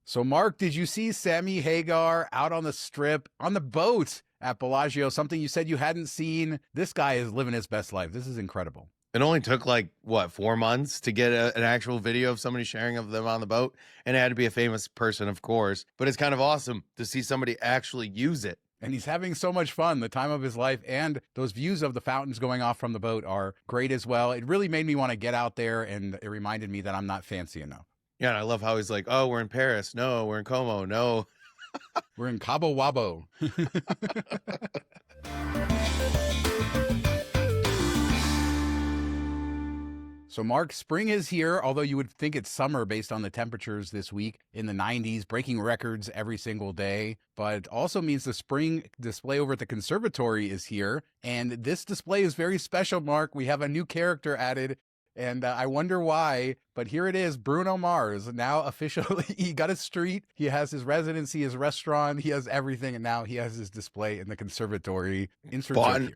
So, Mark, did you see Sammy Hagar out on the strip on the boat at Bellagio? Something you said you hadn't seen. This guy is living his best life. This is incredible. It only took like, what, 4 months to get an actual video of somebody sharing of them on the boat. And it had to be a famous person, of course. But it's kind of awesome to see somebody actually use it. And he's having so much fun, the time of his life, and those views of the fountains going off from the boat are great as well. It really made me want to get out there, and it reminded me that I'm not fancy enough. Yeah, and I love how he's like, oh, we're in Paris. No, we're in Como. No. We're in Cabo Wabo. So, Mark, spring is here, although you would think it's summer based on the temperatures this week in the 90s, breaking records every single day. But it also means the spring display over at the conservatory is here. And this display is very special, Mark. We have a new character added. And I wonder why, but here it is, Bruno Mars, now officially, he got a street, he has his residency, his restaurant, he has everything, and now he has his display in the conservatory.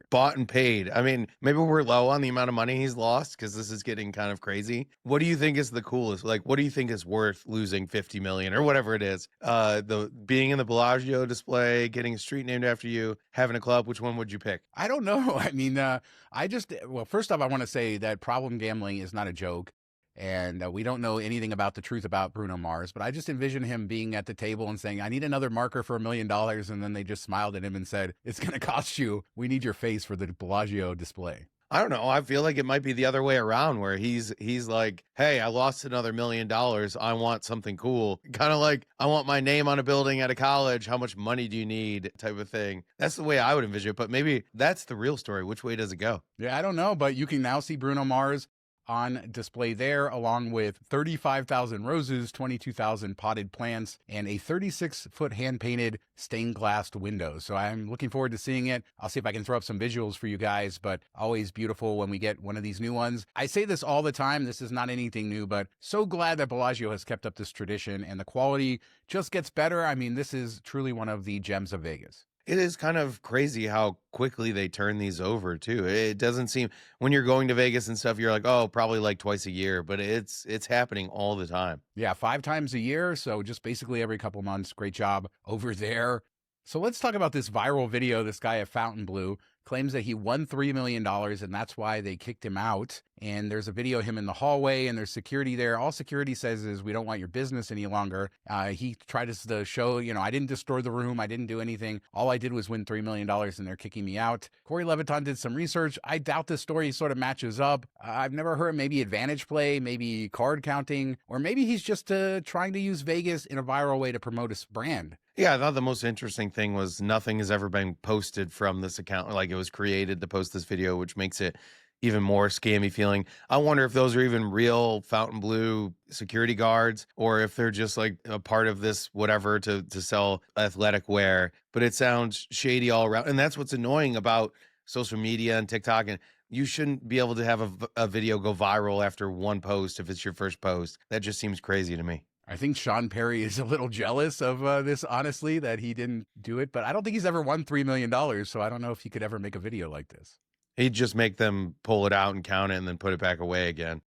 Bought and paid. I mean, maybe we're low on the amount of money he's lost because this is getting kind of crazy. What do you think is the coolest? Like, what do you think is worth losing 50 million or whatever it is? The being in the Bellagio display, getting a street named after you, having a club, which one would you pick? I don't know. I mean, well, first off, I want to say that problem gambling is not a joke. And we don't know anything about the truth about Bruno Mars, but I just envision him being at the table and saying, I need another marker for $1 million. And then they just smiled at him and said, it's going to cost you. We need your face for the Bellagio display. I don't know. I feel like it might be the other way around where he's like, hey, I lost another $1 million. I want something cool. Kind of like, I want my name on a building at a college. How much money do you need? Type of thing. That's the way I would envision it. But maybe that's the real story. Which way does it go? Yeah, I don't know. But you can now see Bruno Mars on display there, along with 35,000 roses, 22,000 potted plants, and a 36-foot hand-painted stained glass window. So I'm looking forward to seeing it. I'll see if I can throw up some visuals for you guys, but always beautiful when we get one of these new ones. I say this all the time. This is not anything new, but so glad that Bellagio has kept up this tradition, and the quality just gets better. I mean, this is truly one of the gems of Vegas. It is kind of crazy how quickly they turn these over too. It doesn't seem, when you're going to Vegas and stuff, you're like, oh, probably like twice a year, but it's happening all the time. Yeah, 5 times a year. So just basically every couple months. Great job over there. So let's talk about this viral video. This guy at Fontainebleau claims that he won $3 million, and that's why they kicked him out. And there's a video of him in the hallway, and there's security there. All security says is, we don't want your business any longer. He tried to show, I didn't destroy the room. I didn't do anything. All I did was win $3 million, and they're kicking me out. Corey Leviton did some research. I doubt this story sort of matches up. I've never heard maybe advantage play, maybe card counting, or maybe he's just trying to use Vegas in a viral way to promote his brand. Yeah, I thought the most interesting thing was nothing has ever been posted from this account. Like, it was created to post this video, which makes it even more scammy feeling. I wonder if those are even real Fontainebleau security guards or if they're just like a part of this whatever to sell athletic wear. But it sounds shady all around. And that's what's annoying about social media and TikTok. And you shouldn't be able to have a video go viral after one post if it's your first post. That just seems crazy to me. I think Shawn Perry is a little jealous of this, honestly, that he didn't do it. But I don't think he's ever won $3 million. So I don't know if he could ever make a video like this. He'd just make them pull it out and count it and then put it back away again.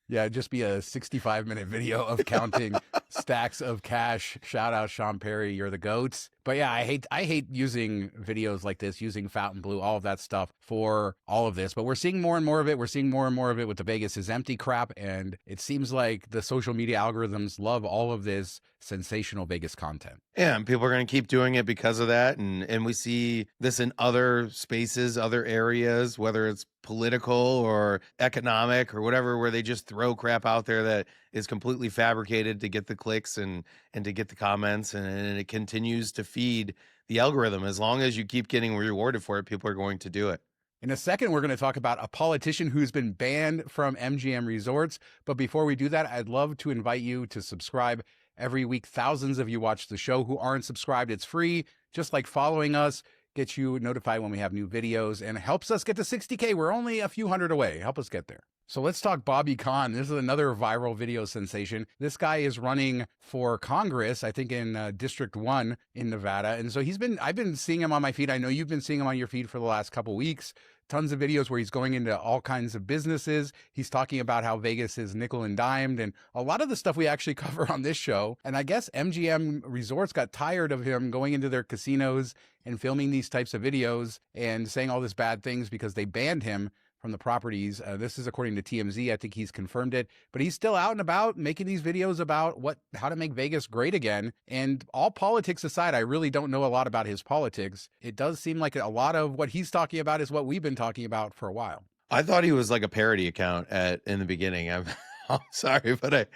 Yeah, it'd just be a 65-minute video of counting stacks of cash. Shout out Shawn Perry, you're the GOAT. But yeah, I hate using videos like this, using Fontainebleau, all of that stuff for all of this. But we're seeing more and more of it. We're seeing more and more of it with the Vegas is empty crap. And it seems like the social media algorithms love all of this sensational Vegas content. Yeah, and people are going to keep doing it because of that. And we see this in other spaces, other areas, whether it's political or economic or whatever, where they just throw crap out there that is completely fabricated to get the clicks and to get the comments, and it continues to feed the algorithm. As long as you keep getting rewarded for it, people are going to do it. In a second, we're going to talk about a politician who's been banned from MGM Resorts. But before we do that, I'd love to invite you to subscribe. Every week, thousands of you watch the show who aren't subscribed. It's free, just like following us. Gets you notified when we have new videos and helps us get to 60K. We're only a few hundred away. Help us get there. So let's talk Bobby Khan. This is another viral video sensation. This guy is running for Congress, I think in District 1 in Nevada. And so I've been seeing him on my feed. I know you've been seeing him on your feed for the last couple weeks tons of videos where he's going into all kinds of businesses. He's talking about how Vegas is nickel and dimed and a lot of the stuff we actually cover on this show. And I guess MGM Resorts got tired of him going into their casinos and filming these types of videos and saying all these bad things because they banned him from the properties. This is according to TMZ. I think he's confirmed it, but he's still out and about making these videos about how to make Vegas great again. And all politics aside, I really don't know a lot about his politics. It does seem like a lot of what he's talking about is what we've been talking about for a while. I thought he was like a parody account in the beginning. I'm sorry, but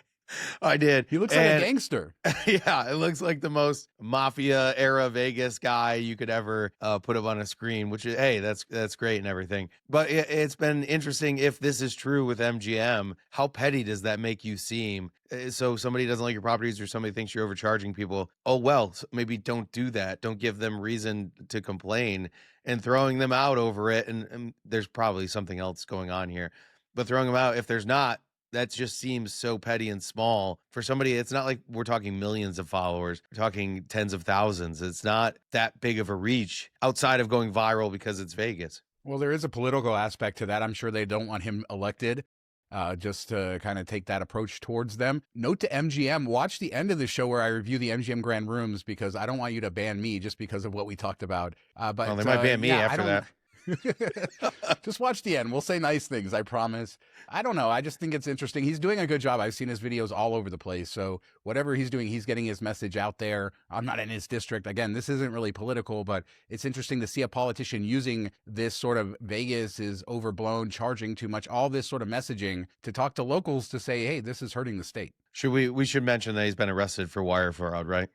I did. He looks like a gangster. Yeah, it looks like the most mafia era Vegas guy you could ever put up on a screen, which is, hey, that's great and everything. But it's been interesting if this is true with MGM. How petty does that make you seem? So somebody doesn't like your properties or somebody thinks you're overcharging people. Oh, well, maybe don't do that. Don't give them reason to complain and throwing them out over it. And there's probably something else going on here. But throwing them out, if there's not, that just seems so petty and small for somebody. It's not like we're talking millions of followers. We're talking tens of thousands. It's not that big of a reach outside of going viral because it's Vegas. Well, there is a political aspect to that. I'm sure they don't want him elected, just to kind of take that approach towards them. Note to MGM, watch the end of the show where I review the MGM Grand rooms because I don't want you to ban me just because of what we talked about. But they might ban me after that. Just watch the end. We'll say nice things, I promise. I don't know. I just think it's interesting. He's doing a good job. I've seen his videos all over the place. So whatever he's doing, he's getting his message out there. I'm not in his district. Again, this isn't really political, but it's interesting to see a politician using this sort of Vegas is overblown, charging too much, all this sort of messaging to talk to locals to say, hey, this is hurting the state. We should mention that he's been arrested for wire fraud, right?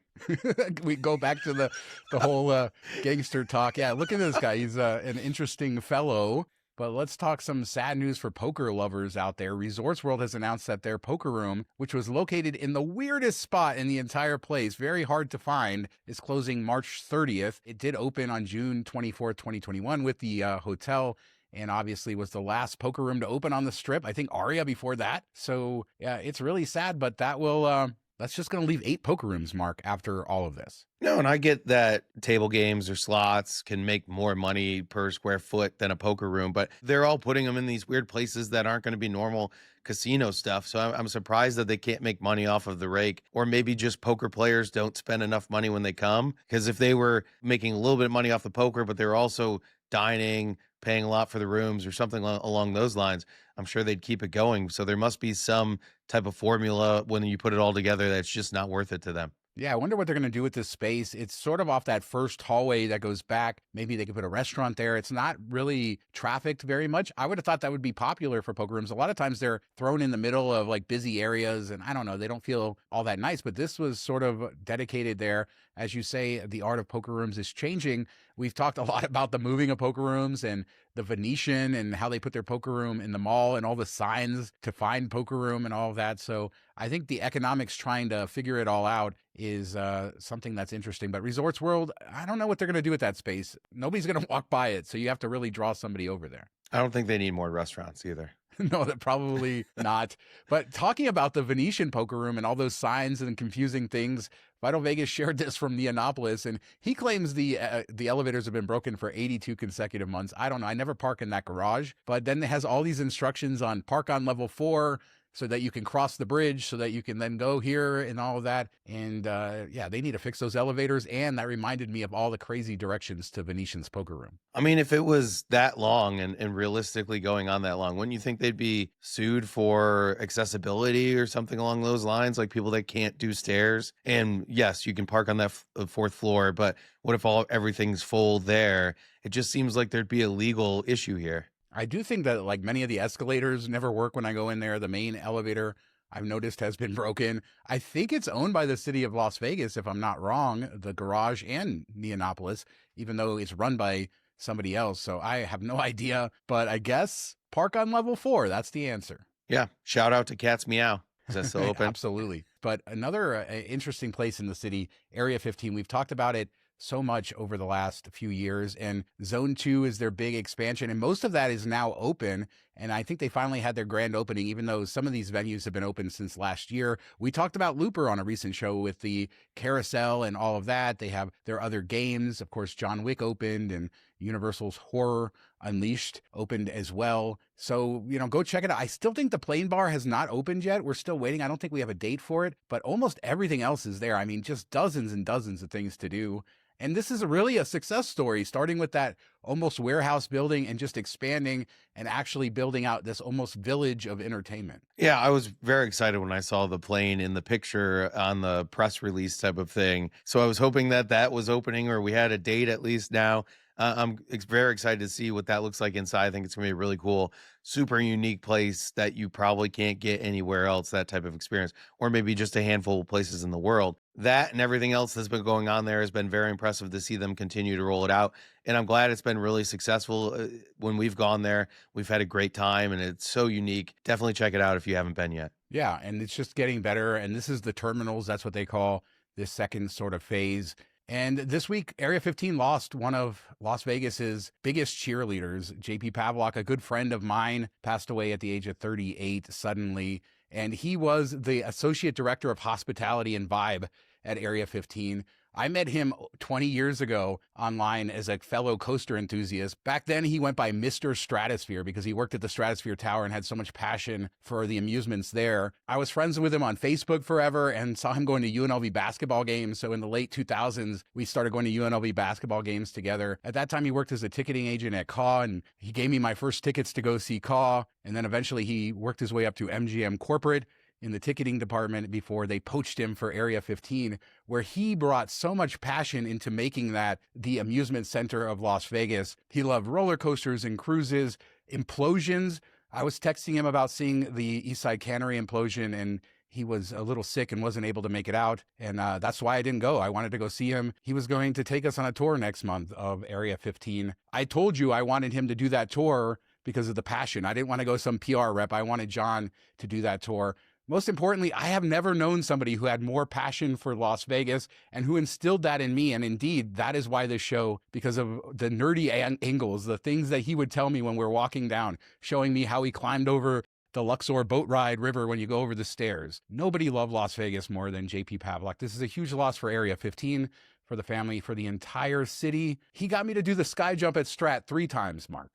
We go back to the whole gangster talk. Yeah, look at this guy. He's an interesting fellow. But let's talk some sad news for poker lovers out there. Resorts World has announced that their poker room, which was located in the weirdest spot in the entire place, very hard to find, is closing March 30th. It did open on June 24th, 2021 with the hotel, and obviously was the last poker room to open on the Strip. I think Aria before that. So yeah, it's really sad, but that will... that's just going to leave 8 poker rooms, Mark, after all of this. No, and I get that table games or slots can make more money per square foot than a poker room, but they're all putting them in these weird places that aren't going to be normal casino stuff. So I'm surprised that they can't make money off of the rake, or maybe just poker players don't spend enough money when they come. Because if they were making a little bit of money off the poker, but they're also dining, paying a lot for the rooms or something along those lines, I'm sure they'd keep it going. So there must be some type of formula when you put it all together that's just not worth it to them. Yeah, I wonder what they're going to do with this space. It's sort of off that first hallway that goes back. Maybe they could put a restaurant there. It's not really trafficked very much. I would have thought that would be popular for poker rooms. A lot of times they're thrown in the middle of like busy areas, and I don't know, they don't feel all that nice, but this was sort of dedicated there. As you say, the art of poker rooms is changing. We've talked a lot about the moving of poker rooms and the Venetian and how they put their poker room in the mall and all the signs to find poker room and all of that. So I think the economics trying to figure it all out is something that's interesting. But Resorts World, I don't know what they're going to do with that space. Nobody's going to walk by it. So you have to really draw somebody over there. I don't think they need more restaurants either. No, probably not. But talking about the Venetian poker room and all those signs and confusing things, Vital Vegas shared this from Neonopolis, and he claims the elevators have been broken for 82 consecutive months. I don't know. I never park in that garage. But then it has all these instructions on park on level 4 so that you can cross the bridge, so that you can then go here and all of that. And yeah, they need to fix those elevators. And that reminded me of all the crazy directions to Venetian's poker room. I mean, if it was that long and realistically going on that long, wouldn't you think they'd be sued for accessibility or something along those lines? Like people that can't do stairs. And yes, you can park on that 4th floor, but what if everything's full there? It just seems like there'd be a legal issue here. I do think that like many of the escalators never work when I go in there. The main elevator I've noticed has been broken. I think it's owned by the city of Las Vegas, if I'm not wrong, the garage and Neonopolis, even though it's run by somebody else. So I have no idea, but I guess park on level 4. That's the answer. Yeah. Shout out to Cat's Meow. Is that still open? Absolutely. But another interesting place in the city, Area 15, we've talked about it so much over the last few years, and Zone 2 is their big expansion, and most of that is now open. And I think they finally had their grand opening, even though some of these venues have been open since last year. We talked about Looper on a recent show with the carousel and all of that. They have their other games. Of course, John Wick opened, and Universal's Horror Unleashed opened as well. So, go check it out. I still think the Plain Bar has not opened yet. We're still waiting. I don't think we have a date for it, but almost everything else is there. I mean, just dozens and dozens of things to do. And this is really a success story, starting with that almost warehouse building and just expanding and actually building out this almost village of entertainment. Yeah, I was very excited when I saw the plane in the picture on the press release type of thing. So I was hoping that that was opening, or we had a date at least now. Very excited to see what that looks like inside. I think it's going to be a really cool, super unique place that you probably can't get anywhere else, that type of experience, or maybe just a handful of places in the world. That and everything else that's been going on there has been very impressive to see them continue to roll it out. And I'm glad it's been really successful. When we've gone there, we've had a great time, and it's so unique. Definitely check it out if you haven't been yet. Yeah, and it's just getting better. And this is the terminals. That's what they call this second sort of phase. And this week, Area 15 lost one of Las Vegas's biggest cheerleaders. JP Pavlock, a good friend of mine, passed away at the age of 38 suddenly. And he was the associate director of hospitality and vibe at Area 15. I met him 20 years ago online as a fellow coaster enthusiast. Back then, he went by Mr. Stratosphere because he worked at the Stratosphere Tower and had so much passion for the amusements there. I was friends with him on Facebook forever and saw him going to UNLV basketball games. So in the late 2000s, we started going to UNLV basketball games together. At that time, he worked as a ticketing agent at CAW, and he gave me my first tickets to go see CAW. And then eventually he worked his way up to MGM Corporate in the ticketing department before they poached him for Area 15, where he brought so much passion into making that the amusement center of Las Vegas. He loved roller coasters and cruises, implosions. I was texting him about seeing the Eastside Cannery implosion, and he was a little sick and wasn't able to make it out. And that's why I didn't go. I wanted to go see him. He was going to take us on a tour next month of Area 15. I told you I wanted him to do that tour because of the passion. I didn't want to go some PR rep. I wanted John to do that tour. Most importantly, I have never known somebody who had more passion for Las Vegas and who instilled that in me. And indeed, that is why this show, because of the nerdy angles, the things that he would tell me when we're walking down, showing me how he climbed over the Luxor boat ride river when you go over the stairs. Nobody loved Las Vegas more than JP Pavlock. This is a huge loss for Area 15, for the family, for the entire city. He got me to do the sky jump at Strat 3 times, Mark.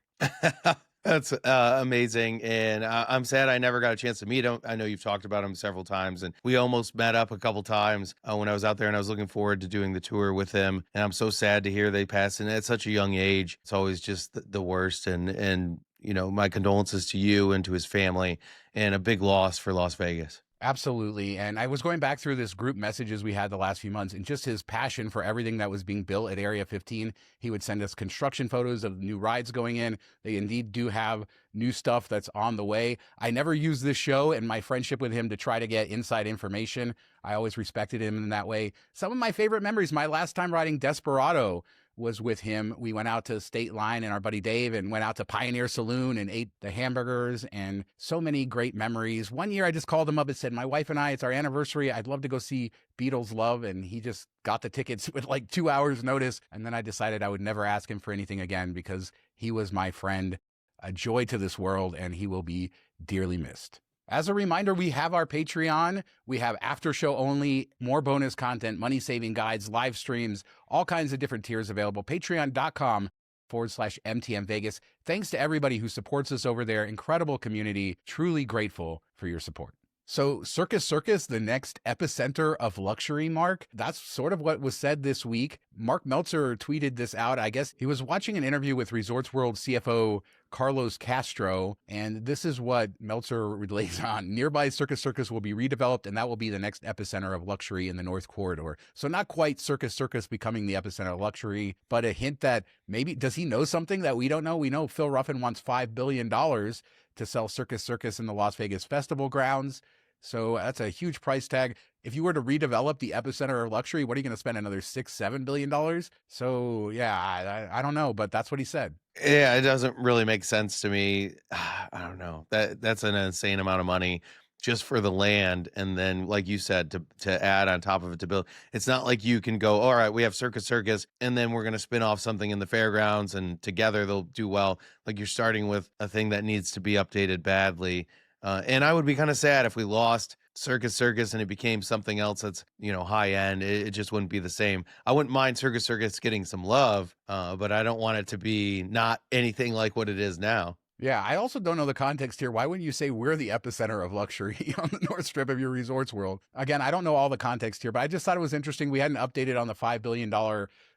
That's amazing. And I'm sad I never got a chance to meet him. I know you've talked about him several times, and we almost met up a couple times when I was out there, and I was looking forward to doing the tour with him. And I'm so sad to hear they passed, and at such a young age. It's always just the worst. And my condolences to you and to his family, and a big loss for Las Vegas. Absolutely. And I was going back through this group messages we had the last few months, and just his passion for everything that was being built at Area 15. He would send us construction photos of new rides going in. They indeed do have new stuff that's on the way. I never used this show and my friendship with him to try to get inside information. I always respected him in that way. Some of my favorite memories, my last time riding Desperado was with him. We went out to State Line and our buddy Dave and went out to Pioneer Saloon and ate the hamburgers, and so many great memories. One year I just called him up and said, my wife and I, it's our anniversary. I'd love to go see Beatles Love. And he just got the tickets with like 2 hours notice. And then I decided I would never ask him for anything again because he was my friend, a joy to this world, and he will be dearly missed. As a reminder, we have our Patreon. We have after show only, more bonus content, money-saving guides, live streams, all kinds of different tiers available. Patreon.com/MTM Vegas. Thanks to everybody who supports us over there. Incredible community. Truly grateful for your support. So Circus Circus, the next epicenter of luxury, Mark. That's sort of what was said this week. Mark Meltzer tweeted this out. I guess he was watching an interview with Resorts World CFO Carlos Castro, and this is what Meltzer relays on. Nearby Circus Circus will be redeveloped, and that will be the next epicenter of luxury in the North Corridor. So not quite Circus Circus becoming the epicenter of luxury, but a hint that maybe, does he know something that we don't know? We know Phil Ruffin wants $5 billion to sell Circus Circus in the Las Vegas Festival grounds. So that's a huge price tag. If you were to redevelop the epicenter of luxury, what are you going to spend, another $6-7 billion? So yeah, I don't know, but that's what he said. Yeah, it doesn't really make sense to me. I don't know. That's an insane amount of money just for the land, and then, like you said, to add on top of it to build. It's not like you can go, all right, we have Circus Circus, and then we're going to spin off something in the fairgrounds, and together they'll do well. Like, you're starting with a thing that needs to be updated badly. And I would be kind of sad if we lost Circus Circus and it became something else that's, high end, it just wouldn't be the same. I wouldn't mind Circus Circus getting some love, but I don't want it to be not anything like what it is now. Yeah, I also don't know the context here. Why wouldn't you say we're the epicenter of luxury on the North Strip of your resorts world? Again, I don't know all the context here, but I just thought it was interesting. We hadn't updated on the $5 billion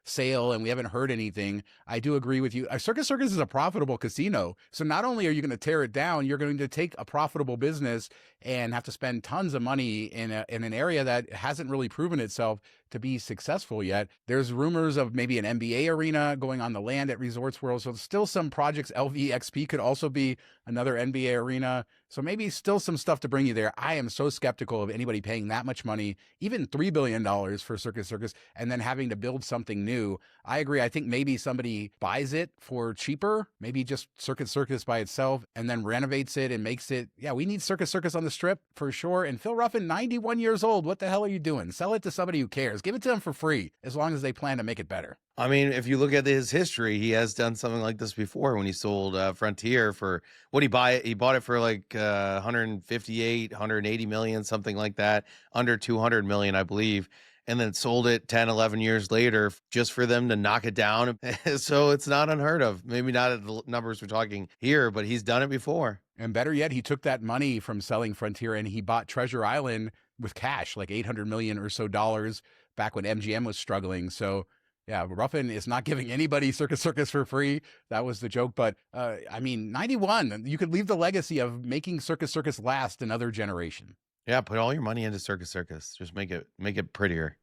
sale and we haven't heard anything. I do agree with you. Circus Circus is a profitable casino. So not only are you going to tear it down, you're going to take a profitable business and have to spend tons of money in an area that hasn't really proven itself to be successful yet. There's rumors of maybe an NBA arena going on the land at Resorts World. So still some projects. LVXP could also be another NBA arena. So maybe still some stuff to bring you there. I am so skeptical of anybody paying that much money, even $3 billion for Circus Circus, and then having to build something new. I agree. I think maybe somebody buys it for cheaper, maybe just Circus Circus by itself, and then renovates it and makes it. Yeah, we need Circus Circus on the Strip for sure. And Phil Ruffin, 91 years old. What the hell are you doing? Sell it to somebody who cares. Give it to them for free, as long as they plan to make it better. I mean, if you look at his history, he has done something like this before when he sold Frontier for what he buy it. He bought it for like 158, 180 million, something like that, under 200 million, I believe. And then sold it 10, 11 years later just for them to knock it down. So it's not unheard of. Maybe not at the numbers we're talking here, but he's done it before. And better yet, he took that money from selling Frontier and he bought Treasure Island with cash, like 800 million or so dollars back when MGM was struggling. So yeah, Ruffin is not giving anybody Circus Circus for free. That was the joke. But I mean, 91, you could leave the legacy of making Circus Circus last another generation. Yeah, put all your money into Circus Circus. Just make it prettier.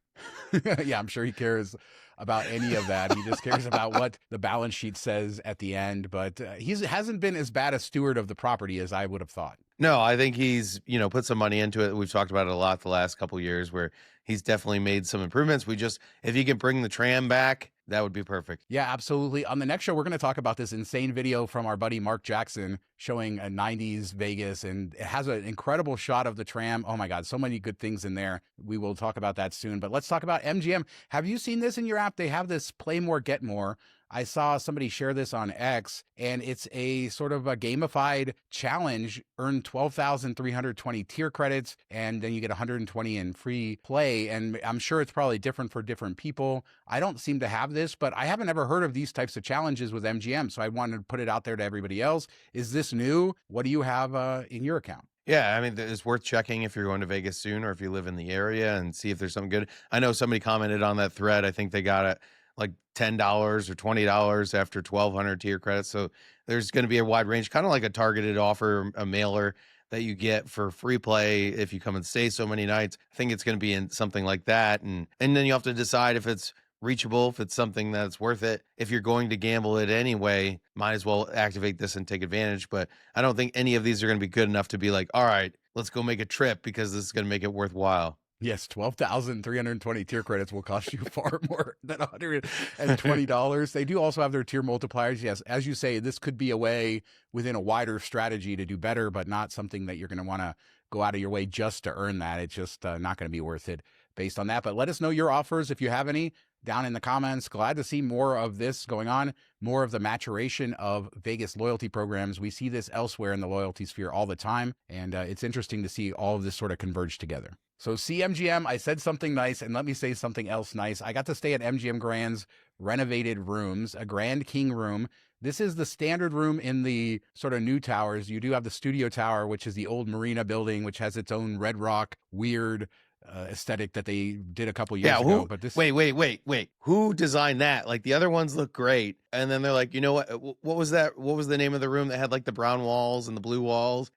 Yeah, I'm sure he cares about any of that. He just cares about what the balance sheet says at the end. But he hasn't been as bad a steward of the property as I would have thought. No, I think he's, put some money into it. We've talked about it a lot the last couple of years where he's definitely made some improvements. If he can bring the tram back, that would be perfect. Yeah, absolutely. On the next show, we're going to talk about this insane video from our buddy Mark Jackson showing a 90s Vegas, and it has an incredible shot of the tram. Oh my God, so many good things in there. We will talk about that soon, but let's talk about MGM. Have you seen this in your app? They have this Play More, Get More. I saw somebody share this on X, and it's a sort of a gamified challenge. Earn 12,320 tier credits, and then you get 120 in free play. And I'm sure it's probably different for different people. I don't seem to have this, but I haven't ever heard of these types of challenges with MGM. So I wanted to put it out there to everybody else. Is this new? What do you have in your account? Yeah, I mean, it's worth checking if you're going to Vegas soon or if you live in the area and see if there's something good. I know somebody commented on that thread. I think they got it like $10 or $20 after 1,200 tier credits. So there's going to be a wide range, kind of like a targeted offer, a mailer that you get for free play if you come and stay so many nights. I think it's going to be in something like that. And then you have to decide if it's reachable, if it's something that's worth it. If you're going to gamble it anyway, might as well activate this and take advantage. But I don't think any of these are going to be good enough to be like, all right, let's go make a trip because this is going to make it worthwhile. Yes, 12,320 tier credits will cost you far more than $120. They do also have their tier multipliers. Yes, as you say, this could be a way within a wider strategy to do better, but not something that you're going to want to go out of your way just to earn that. It's just not going to be worth it based on that. But let us know your offers if you have any down in the comments. Glad to see more of this going on, more of the maturation of Vegas loyalty programs. We see this elsewhere in the loyalty sphere all the time, and it's interesting to see all of this sort of converge together. So CMGM, I said something nice, and let me say something else nice. I got to stay at MGM Grand's renovated rooms, a Grand King room. This is the standard room in the sort of new towers. You do have the Studio Tower, which is the old Marina building, which has its own Red Rock, weird aesthetic that they did a couple years ago. But this wait. Who designed that? Like the other ones look great. And then they're like, you know what was that? What was the name of the room that had like the brown walls and the blue walls?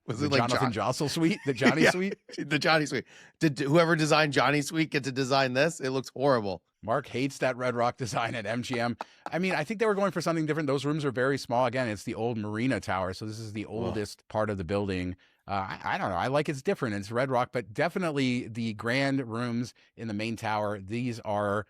Was it like Jonathan Jostle Suite? The Johnny Suite? The Johnny Suite. Did whoever designed Johnny Suite get to design this? It looks horrible. Mark hates that Red Rock design at MGM. I mean, I think they were going for something different. Those rooms are very small. Again, it's the old Marina Tower. So this is the oldest part of the building. I don't know. I like it's different. It's Red Rock, but definitely the grand rooms in the main tower. These are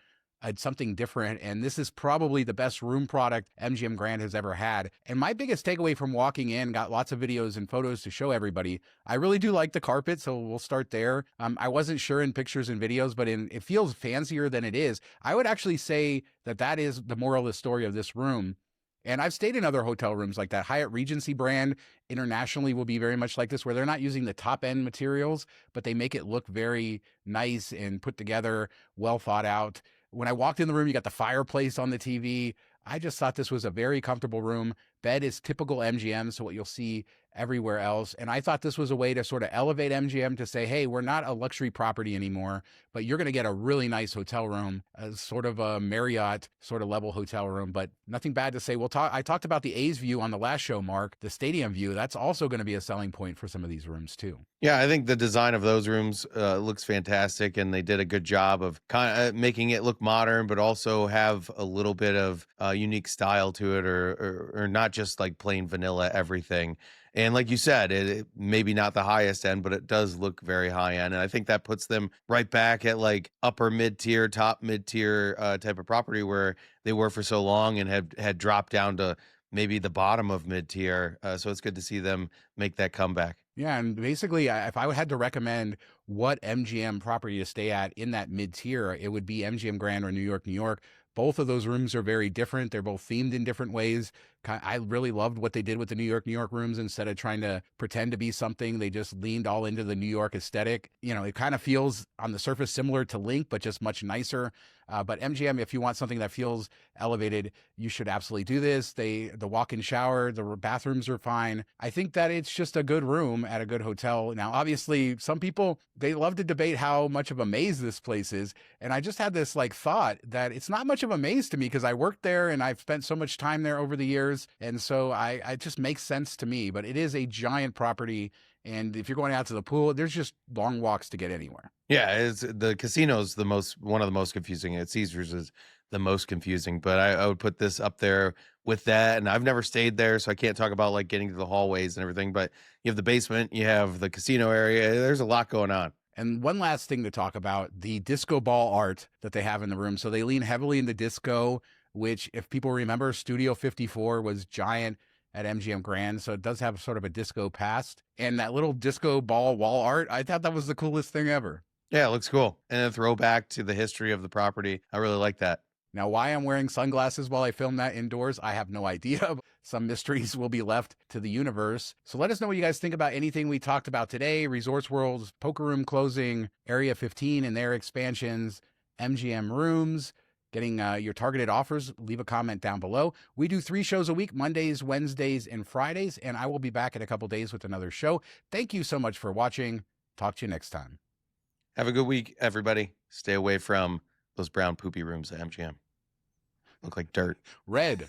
something different. And this is probably the best room product MGM Grand has ever had. And my biggest takeaway from walking in, got lots of videos and photos to show everybody. I really do like the carpet. So we'll start there. I wasn't sure in pictures and videos, but it feels fancier than it is. I would actually say that is the moral of the story of this room. And I've stayed in other hotel rooms like that. Hyatt Regency brand internationally will be very much like this, where they're not using the top end materials, but they make it look very nice and put together, well thought out. When I walked in the room, you got the fireplace on the TV. I just thought this was a very comfortable room. Bed is typical MGM, so what you'll see everywhere else. And I thought this was a way to sort of elevate MGM to say, hey, we're not a luxury property anymore, but you're going to get a really nice hotel room, sort of a Marriott sort of level hotel room, but nothing bad to say. I talked about the A's view on the last show, Mark, the stadium view. That's also going to be a selling point for some of these rooms too. Yeah, I think the design of those rooms looks fantastic, and they did a good job of kind of making it look modern, but also have a little bit of unique style to it, or not just like plain vanilla everything. And like you said, it maybe not the highest end, but it does look very high end. And I think that puts them right back at like upper mid-tier, top mid-tier type of property where they were for so long and had dropped down to maybe the bottom of mid-tier. So it's good to see them make that comeback. Yeah, and basically, if I had to recommend what MGM property to stay at in that mid-tier, it would be MGM Grand or New York, New York. Both of those rooms are very different. They're both themed in different ways. I really loved what they did with the New York rooms. Instead of trying to pretend to be something, they just leaned all into the New York aesthetic. You know, it kind of feels on the surface similar to Link, but just much nicer. But MGM, if you want something that feels elevated, you should absolutely do this. The walk-in shower, the bathrooms are fine. I think that it's just a good room at a good hotel. Now, obviously, some people, they love to debate how much of a maze this place is. And I just had this like thought that it's not much of a maze to me because I worked there and I've spent so much time there over the years. And so it just makes sense to me, but it is a giant property. And if you're going out to the pool, there's just long walks to get anywhere. Yeah, the casino's one of the most confusing. Caesars is the most confusing, but I would put this up there with that. And I've never stayed there, so I can't talk about like getting to the hallways and everything. But you have the basement, you have the casino area. There's a lot going on. And one last thing to talk about, the disco ball art that they have in the room. So they lean heavily into disco, which if people remember, Studio 54 was giant at MGM Grand. So it does have sort of a disco past. And that little disco ball wall art, I thought that was the coolest thing ever. Yeah, it looks cool. And a throwback to the history of the property. I really like that. Now, why I'm wearing sunglasses while I film that indoors, I have no idea. Some mysteries will be left to the universe. So let us know what you guys think about anything we talked about today. Resorts World's poker room closing, Area 15 and their expansions, MGM rooms, getting your targeted offers. Leave a comment down below. We do 3 shows a week, Mondays, Wednesdays, and Fridays. And I will be back in a couple days with another show. Thank you so much for watching. Talk to you next time. Have a good week, everybody. Stay away from those brown poopy rooms at MGM. Look like dirt. Red.